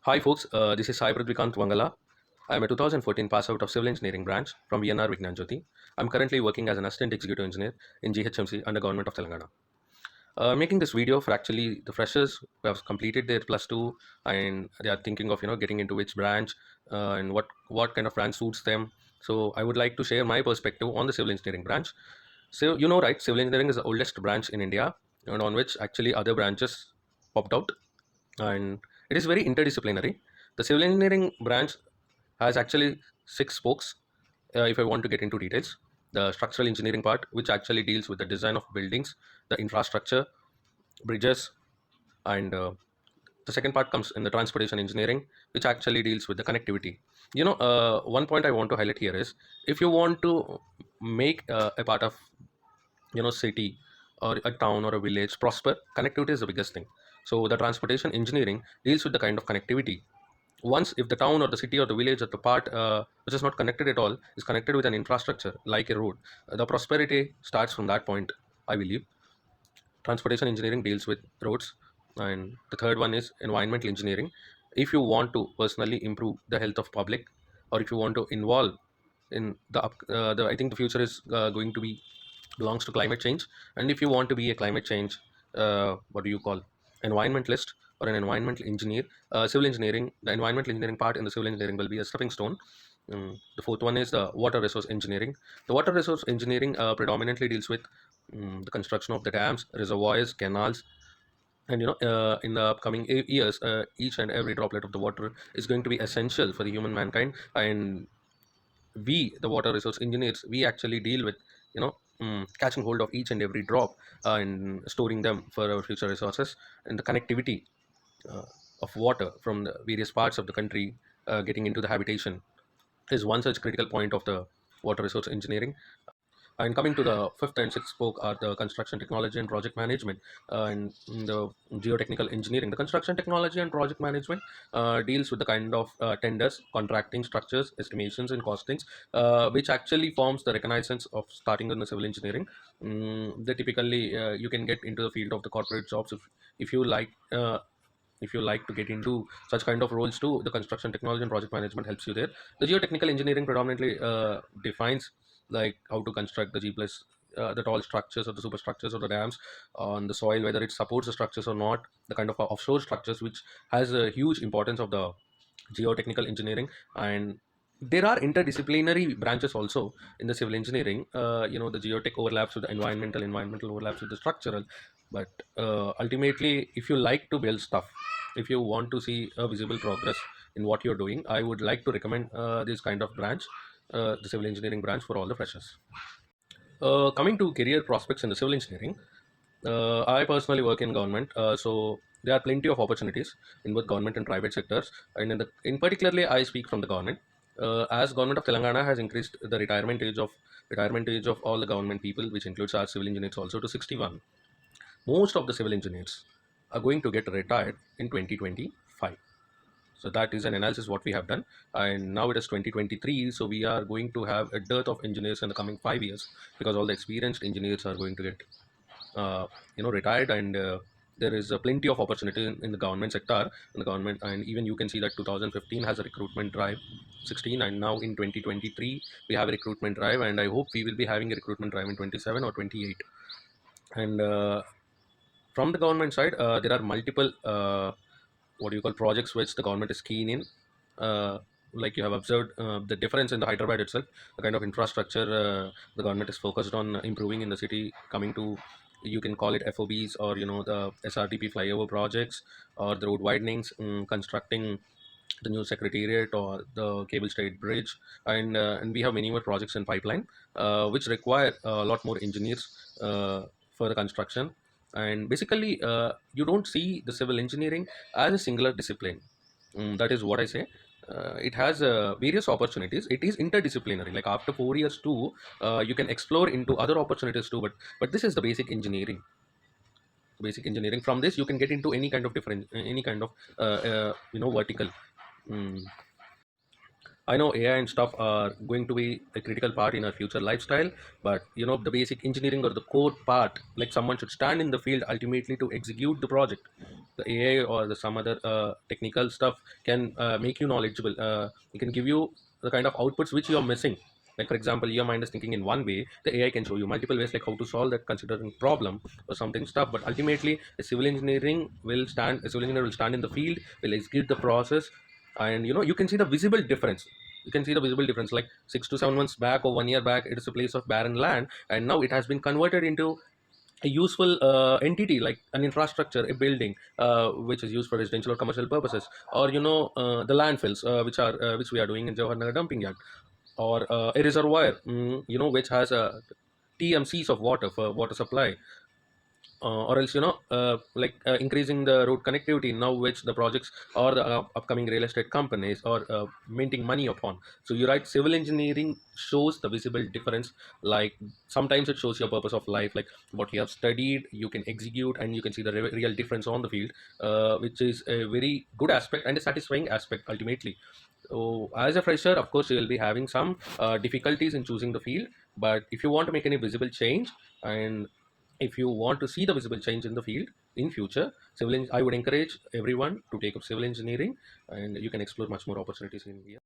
Hi folks, this is Hyderabad Wangala. I am a 2014 pass out of Civil Engineering branch from VNRVJIET. I am currently working as an Assistant Executive Engineer in GHMC under Government of Telangana. Making this video for actually the freshers who have completed their plus two and they are thinking of getting into which branch and what kind of branch suits them. So I would like to share my perspective on the civil engineering branch. So right, civil engineering is the oldest branch in India and on which actually other branches popped out, and it is very interdisciplinary. The civil engineering branch has actually six spokes. If I want to get into details, the structural engineering part, which actually deals with the design of buildings, the infrastructure, bridges, and the second part comes in the transportation engineering, which actually deals with the connectivity. One point I want to highlight here is if you want to make a part of city or a town or a village prosper, connectivity is the biggest thing. So the transportation engineering deals with the kind of connectivity. Once if the town or the city or the village or the part which is not connected at all is connected with an infrastructure like a road, the prosperity starts from that point, I believe. Transportation engineering deals with roads, and the third one is environmental engineering. If you want to personally improve the health of public, or if you want to involve in the I think the future is going to be belongs to climate change, and if you want to be a climate change what do you call environmentalist or an environmental engineer, civil engineering, the environmental engineering part in the civil engineering will be a stepping stone. The fourth one is the water resource engineering. The water resource engineering predominantly deals with the construction of the dams, reservoirs, canals, and in the upcoming years, each and every droplet of the water is going to be essential for the human mankind, and we, the water resource engineers, we actually deal with catching hold of each and every drop and storing them for our future resources, and the connectivity uh, of water from the various parts of the country getting into the habitation is one such critical point of the water resource engineering. And coming to the fifth and sixth spoke are the construction technology and project management and the geotechnical engineering. The construction technology and project management deals with the kind of tenders, contracting structures, estimations, and costings, which actually forms the reconnaissance of starting in the civil engineering. They typically you can get into the field of the corporate jobs if you like. If you like to get into such kind of roles too, the construction technology and project management helps you there. The geotechnical engineering predominantly defines like how to construct the G plus the tall structures or the superstructures or the dams on the soil, whether it supports the structures or not, the kind of offshore structures, which has a huge importance of the geotechnical engineering. And there are interdisciplinary branches also in the civil engineering. The geotech overlaps with the environmental overlaps with the structural, but ultimately if you like to build stuff, if you want to see a visible progress in what you're doing, I would like to recommend this kind of branch, the civil engineering branch, for all the freshers. Coming to career prospects in the civil engineering, I personally work in government, so there are plenty of opportunities in both government and private sectors. And in particularly, I speak from the government. As government of Telangana has increased the retirement age of all the government people, which includes our civil engineers also, to 61. Most of the civil engineers are going to get retired in 2025. So that is an analysis what we have done, and now it is 2023. So we are going to have a dearth of engineers in the coming 5 years because all the experienced engineers are going to get retired, and there is plenty of opportunity in the government sector, in the government. And even you can see that 2015 has a recruitment drive 16, and now in 2023 we have a recruitment drive, and I hope we will be having a recruitment drive in 27 or 28. And from the government side, there are multiple what do you call projects which the government is keen in. Like you have observed the difference in the Hyderabad itself, the kind of infrastructure the government is focused on improving in the city, coming to, you can call it FOBs, or the SRTP flyover projects, or the road widenings, constructing the new secretariat or the cable stayed bridge, and we have many more projects in pipeline which require a lot more engineers for the construction. And basically you don't see the civil engineering as a singular discipline. That is what I say. It has various opportunities. It is interdisciplinary. Like after 4 years too, you can explore into other opportunities too. But this is the basic engineering. Basic engineering. From this, you can get into any kind of different, any kind of vertical. Mm. I know AI and stuff are going to be a critical part in our future lifestyle, but the basic engineering or the core part, like someone should stand in the field ultimately to execute the project. The AI or the some other technical stuff can make you knowledgeable. It can give you the kind of outputs which you are missing. Like for example, your mind is thinking in one way, the AI can show you multiple ways like how to solve that considering problem or something stuff. But ultimately, a civil engineer will stand in the field, will execute the process, and you can see the visible difference. You can see the visible difference, like 6 to 7 months back or 1 year back it is a place of barren land, and now it has been converted into a useful entity, like an infrastructure, a building which is used for residential or commercial purposes, or the landfills which we are doing in Jawaharnagar dumping yard, or a reservoir, which has TMCs of water for water supply, or else increasing the road connectivity, now which the projects or the upcoming real estate companies are minting money upon. So you're right, civil engineering shows the visible difference. Like sometimes it shows your purpose of life, like what you have studied you can execute, and you can see the real difference on the field, which is a very good aspect and a satisfying aspect ultimately. So as a fresher, of course, you will be having some difficulties in choosing the field, but if you want to make any visible change, and if you want to see the visible change in the field in future, I would encourage everyone to take up civil engineering, and you can explore much more opportunities in here.